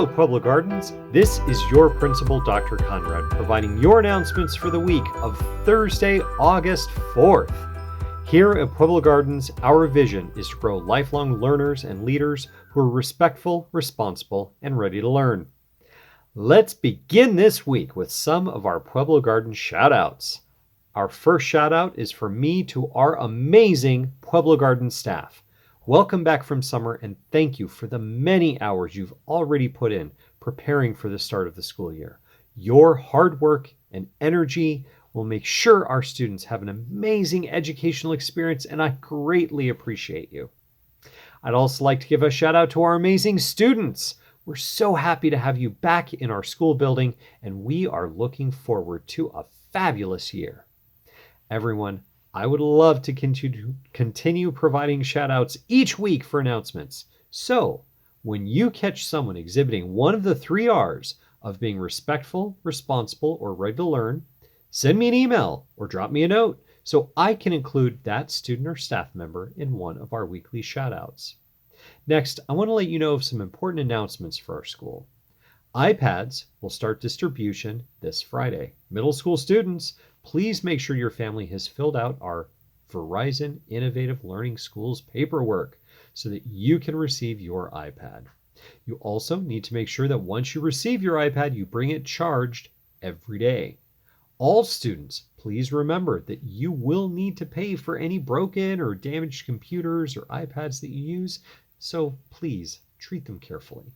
Hello, Pueblo Gardens. This is your principal, Dr. Conrad, providing your announcements for the week of Thursday, August 4th. Here at Pueblo Gardens, our vision is to grow lifelong learners and leaders who are respectful, responsible, and ready to learn. Let's begin this week with some of our Pueblo Gardens shoutouts. Our first shoutout is from me to our amazing Pueblo Gardens staff. Welcome back from summer and thank you for the many hours you've already put in preparing for the start of the school year. Your hard work and energy will make sure our students have an amazing educational experience, and I greatly appreciate you. I'd also like to give a shout out to our amazing students. We're so happy to have you back in our school building, and we are looking forward to a fabulous year. Everyone, I would love to continue providing shout-outs each week for announcements. So, when you catch someone exhibiting one of the 3 R's of being respectful, responsible, or ready to learn, send me an email or drop me a note so I can include that student or staff member in one of our weekly shout-outs. Next, I want to let you know of some important announcements for our school. iPads will start distribution this Friday. Middle school students, please make sure your family has filled out our Verizon Innovative Learning Schools paperwork so that you can receive your iPad. You also need to make sure that once you receive your iPad, you bring it charged every day. All students, please remember that you will need to pay for any broken or damaged computers or iPads that you use, so please treat them carefully.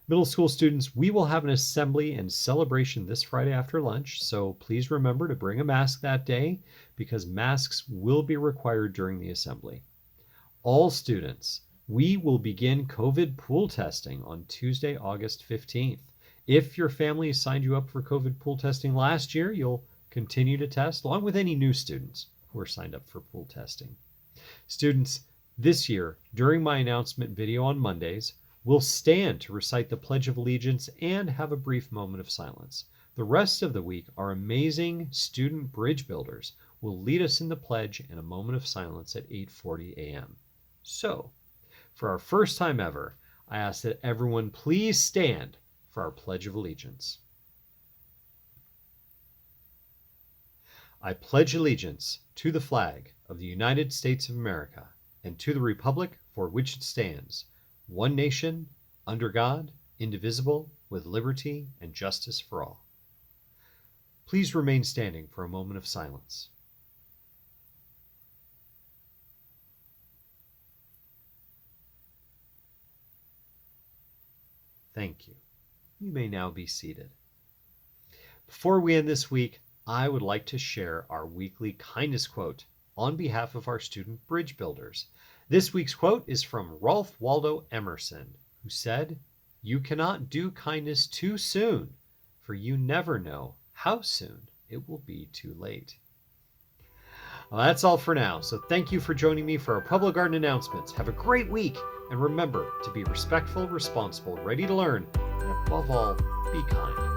Middle school students, we will have an assembly and celebration this Friday after lunch, so please remember to bring a mask that day because masks will be required during the assembly. All students, we will begin COVID pool testing on Tuesday, August 15th. If your family signed you up for COVID pool testing last year, you'll continue to test along with any new students who are signed up for pool testing. Students, this year, during my announcement video on Mondays, we'll stand to recite the Pledge of Allegiance and have a brief moment of silence. The rest of the week, our amazing student bridge builders will lead us in the pledge and a moment of silence at 8:40 a.m. So, for our first time ever, I ask that everyone please stand for our Pledge of Allegiance. I pledge allegiance to the flag of the United States of America and to the republic for which it stands, one nation, under God, indivisible, with liberty and justice for all. Please remain standing for a moment of silence. Thank you. You may now be seated. Before we end this week, I would like to share our weekly kindness quote on behalf of our student bridge builders. This week's quote is from Ralph Waldo Emerson, who said, "You cannot do kindness too soon, for you never know how soon it will be too late." Well, that's all for now, so thank you for joining me for our Pueblo Garden announcements. Have a great week, and remember to be respectful, responsible, ready to learn, and above all, be kind.